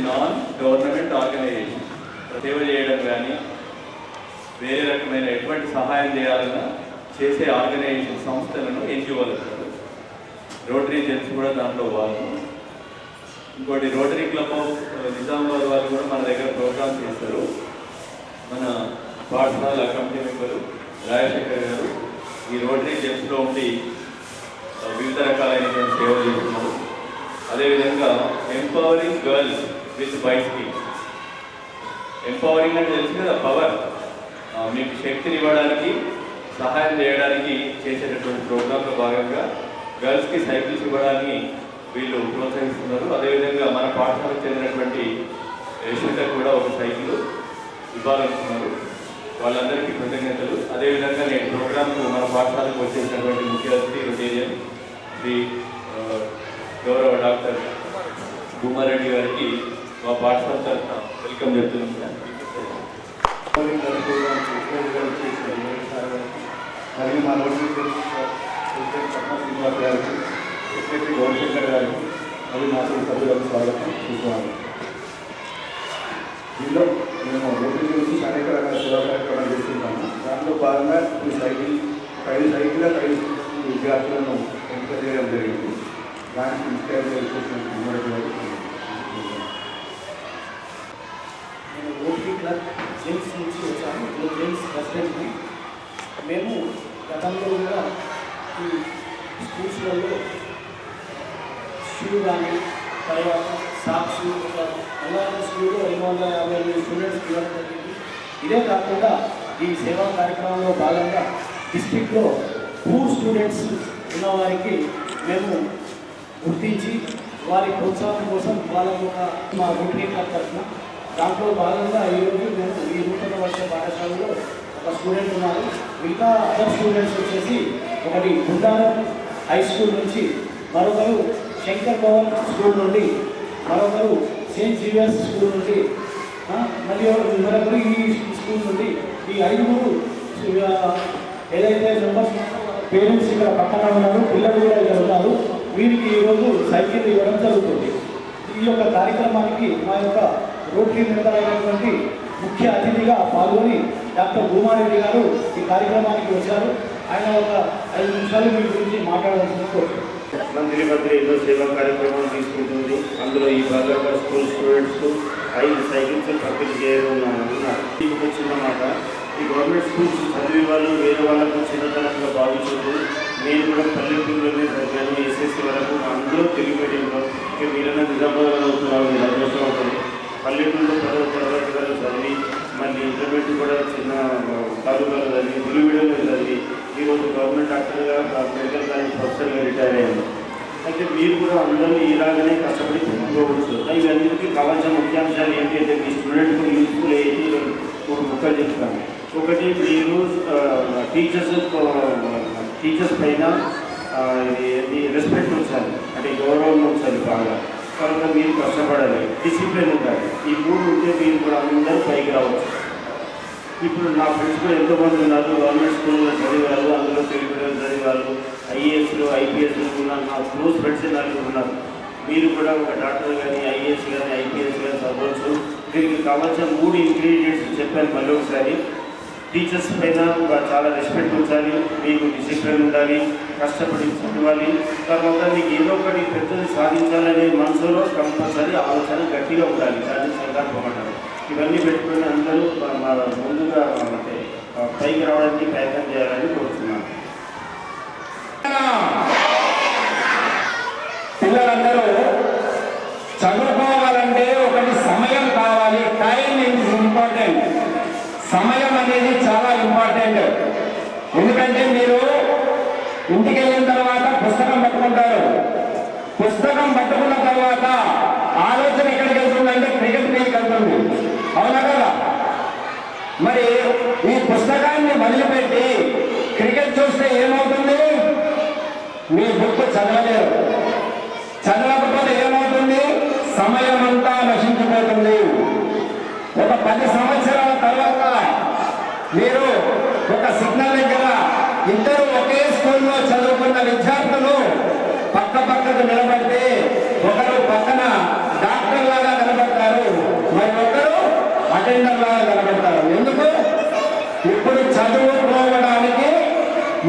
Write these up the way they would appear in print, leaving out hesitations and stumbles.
Non government organisation సేవ చేయడం కానీ వేరే రకమైన ఎటువంటి సహాయం చేయాలన్నా చేసే ఆర్గనైజేషన్ సంస్థలను ఎన్జిఓలు అంటారు. రోటరీ జెంట్స్ కూడా దాంట్లో వాళ్ళు. ఇంకోటి రోటరీ క్లబ్ ఆఫ్ నిజామాబాద్ వాళ్ళు కూడా మన దగ్గర ప్రోగ్రామ్స్ చేస్తారు. మన పాఠశాల కమిటీ మెంబరు రాజశేఖర్ గారు ఈ రోటరీ జెంట్స్లో ఉండి వివిధ రకాలైన సేవలు చేస్తున్నారు. అదేవిధంగా empowering girls with bicycle. Empowering అంటే తెలుసు కదా, పవర్, మీకు శక్తిని ఇవ్వడానికి సహాయం చేయడానికి చేసేటటువంటి ప్రోగ్రాంలో భాగంగా గర్ల్స్కి సైకిల్స్ ఇవ్వడానికి వీళ్ళు ప్రోత్సహిస్తున్నారు. అదేవిధంగా మన పాఠశాలకు చెందినటువంటి యశ్వితకు కూడా ఒక సైకిల్ ఇవ్వాలనుకున్నారు. వాళ్ళందరికీ కృతజ్ఞతలు. అదేవిధంగా నేను ప్రోగ్రాంకు మన పాఠశాలకు వచ్చేసినటువంటి ముఖ్య అతిథి రొటేరియన్ శ్రీ గౌరవ డాక్టర్ భూమారెడ్డి గారికి మా పాఠశాల తరఫున వెల్కమ్ చెప్తున్నాం. మరియు మా రోటరీ శ్రీనివాస్ గారికి, సెక్రటరీ గౌరశంకర్ గారికి మరియు మా సభ్యులకు స్వాగతం చూసుకోవాలి. దీనిలో మేము రోటరీ గురించి అనేక రకాల సేవా కార్యక్రమాలు చేస్తున్నాము. దాంట్లో భాగంగా ఈ సైకిల్ 5 సైకిల్ 5 విద్యార్థులను ఎంపిక చేయడం జరిగింది. దానికి ఇన్స్పైర్ చేసిన నేను రోటరీ క్లబ్ జెంట్స్ నుంచి వచ్చాను. జెంట్స్ ప్రెసిడెంట్ని. మేము గతంలో కూడా ఈ స్కూల్స్లలో షూ కానీ తర్వాత సాక్స్ అల్లారి స్కూల్లో 250 స్టూడెంట్స్ ఇవ్వడం జరిగింది. ఇదే కాకుండా ఈ సేవా కార్యక్రమంలో భాగంగా డిస్ట్రిక్ట్లో పూర్ స్టూడెంట్స్ ఉన్నవారికి మేము గుర్తించి వారి ప్రోత్సాహం కోసం వాళ్ళకు మా రోటరీ క్లబ్ తరఫున దాంట్లో భాగంగా ఈరోజు మేము ఈ నూతన వర్ష పాఠశాలలో ఒక స్టూడెంట్ ఉన్నారు. మిగతా అదర్ స్టూడెంట్స్ వచ్చేసి ఒకటి గుండారం హై స్కూల్ నుంచి, మరొకరు శంకర్ భవన్ స్కూల్ నుండి, మరొకరు సెయింట్ జీవియర్స్ స్కూల్ నుండి, మరియు మరొకరు ఈ స్కూల్ నుండి. ఈ 5 ఏదైతే మెంబర్స్ పేరెంట్స్ ఇక్కడ పక్కన ఉన్నారు, పిల్లలు కూడా ఇక్కడ ఉన్నారు. వీరికి ఈరోజు సైకిల్ ఇవ్వడం జరుగుతుంది. ఈ యొక్క కార్యక్రమానికి మా యొక్క రోటరీ మెంబర్ అయినటువంటి ముఖ్య అతిథిగా పాల్గొని డాక్టర్ భూమారెడ్డి గారు ఈ కార్యక్రమానికి వచ్చారు. ఆయన ఒక 5 నిమిషాలు మీ గురించి మాట్లాడాల్సింది కోరుతున్నాను. మంత్రి ఎన్నో సేవా కార్యక్రమాలు తీసుకుంటుంది. అందులో ఈ భాగంగా స్కూల్ స్టూడెంట్స్కు 5 సైకిల్స్ పంపిణీ చేయనున్నారు. మీకు చిన్న మాట, ఈ గవర్నమెంట్ స్కూల్స్ చదివే వాళ్ళు వేరే వాళ్ళకు చిన్నతనంగా భావించదు. నేను కూడా పల్లెటూరులోనే చదివాను, ఎస్ఎస్సీ వరకు. అందులో తెలుగు మీడియంలో ఇక మీరైనా నిజామాబాద్ అవుతున్నారు, మీరు అదృష్టం అవుతుంది. పల్లెటూరులో 10వ తరగతి వరకు చదివి మళ్ళీ ఇంటర్మీడియట్ కూడా చిన్న తాలూకాలో చదివి తెలుగు మీడియంలో చదివి ఈరోజు గవర్నమెంట్ డాక్టర్గా మెడికల్ కాలేజ్ ప్రొఫెసర్గా రిటైర్ అయ్యాను. అయితే మీరు కూడా అందరూ ఇలాగనే కష్టపడి చెప్పుకోవచ్చు. ఇవన్నిటికీ కావాల్సిన ముఖ్యాంశాలు ఏంటి అంటే మీ స్టూడెంట్కు యూస్ఫుల్ ఏంటి 3 ముక్కలు చెప్తాను. ఒకటి, మీరు టీచర్స్ పైన రెస్పెక్ట్ ఉంచాలి, అంటే గౌరవం ఉంచాలి బాగా. తర్వాత మీరు కష్టపడాలి, డిసిప్లిన్ ఉండాలి. ఈ 3 ఉంటే మీరు కూడా అందరూ పైకి రావచ్చు. ఇప్పుడు నా ఫ్రెండ్స్ కూడా ఎంతోమంది ఉన్నారు, గవర్నమెంట్ స్కూల్లో చదివారు, అందులో తెలుగు చదివారు, ఐఏఎస్లు ఐపీఎస్లు ఉన్నారు. నా క్లోజ్ ఫ్రెండ్స్ 4 ఉన్నారు. మీరు కూడా ఒక డాక్టర్ కానీ ఐఏఎస్ కానీ ఐపీఎస్ కానీ చదవచ్చు. దీనికి కావాల్సిన 3 ఇంగ్రీడియంట్స్ చెప్పాను మళ్ళీ ఒకసారి. టీచర్స్ పైన చాలా రెస్పెక్ట్ ఉంచాలి, మీకు డిసిప్లిన్ ఉండాలి, కష్టపడి చదవాలి. తర్వాత మీకు ఏదో ఒకటి పెద్దది సాధించాలనే మనసులో కంపల్సరీ ఆలోచన గట్టిగా ఉండాలి, దాన్ని సందర్భం అంటారు. ఇవన్నీ పెట్టుకుని అందరూ ముందుగా అంటే పైకి రావడానికి ప్రయత్నం చేయాలని కోరుతున్నాను. పిల్లలందరూ చదువుకోవాలంటే ఒకటి సమయం కావాలి. Time is important. సమయం అనేది చాలా ఇంపార్టెంట్. ఎందుకంటే మీరు ఇంటికి వెళ్ళిన తర్వాత పుస్తకం పట్టుకుంటారు. పుస్తకం పట్టుకున్న తర్వాత ఆలోచన ఎక్కడికి వెళ్తుందంటే క్రికెట్ మీదకి వెళ్తుంది. అవునా కదా? మరి ఈ పుస్తకాన్ని వదిలిపెట్టి క్రికెట్ చూస్తే ఏమవుతుంది? మీ బుక్ చదవలేరు. చదవకపోతే ఏమవుతుంది? సమయం అంతా నశించిపోతుంది. ఒక 10 సంవత్సరాల తర్వాత మీరు ఒక సిగ్నల్ దగ్గర ఇద్దరు ఒకే స్కూల్లో చదువుకున్న విద్యార్థులు పక్కకు నిలబడితే ఒకరు పక్కన డాక్టర్ లాగా నిలబడతారు, మరి ఒకరు అటెండర్ లాగా నిలబడతారు. ఎందుకు? ఇప్పుడు చదువుకోవడానికి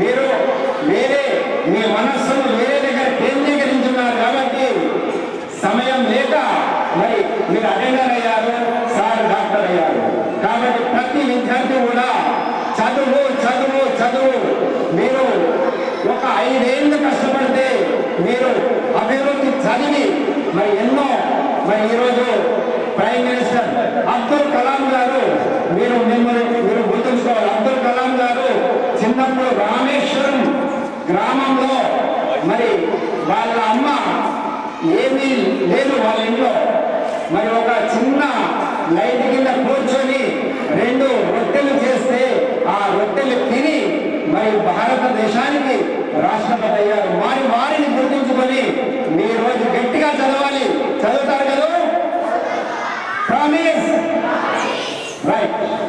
మీరు మీ మనస్సును వేరే దగ్గర కేంద్రీకరించున్నారు కాబట్టి సమయం లేక మరి మీరు అటెండర్ అయ్యారు, సార్ డాక్టర్ అయ్యారు. కాబట్టి ప్రతి విద్యార్థి కూడా చదువు చదువు చదువు. మీరు ఒక 5 ఏళ్ళు కష్టపడితే మీరు అభివృద్ధి చదివి మరి ఎన్నో మరి ఈరోజు ప్రైమ్ మినిస్టర్ అబ్దుల్ కలాం గారు మీరు గుర్తుంచుకోవాలి. అబ్దుల్ కలాం గారు చిన్నప్పుడు రామేశ్వరం గ్రామంలో మరి వాళ్ళ అమ్మ ఏమీ లేదు వాళ్ళ ఇంట్లో, మరి ఒక చిన్న లైట్ కింద కూర్చొని 2 రొట్టెలు చేస్తే ఆ రొట్టెలు తిని మరి భారతదేశానికి రాష్ట్రపతి అయ్యారు. వారిని గుర్తించుకొని మీ రోజు గట్టిగా చదవాలి. చదువుతారు కదా? ప్రామిస్.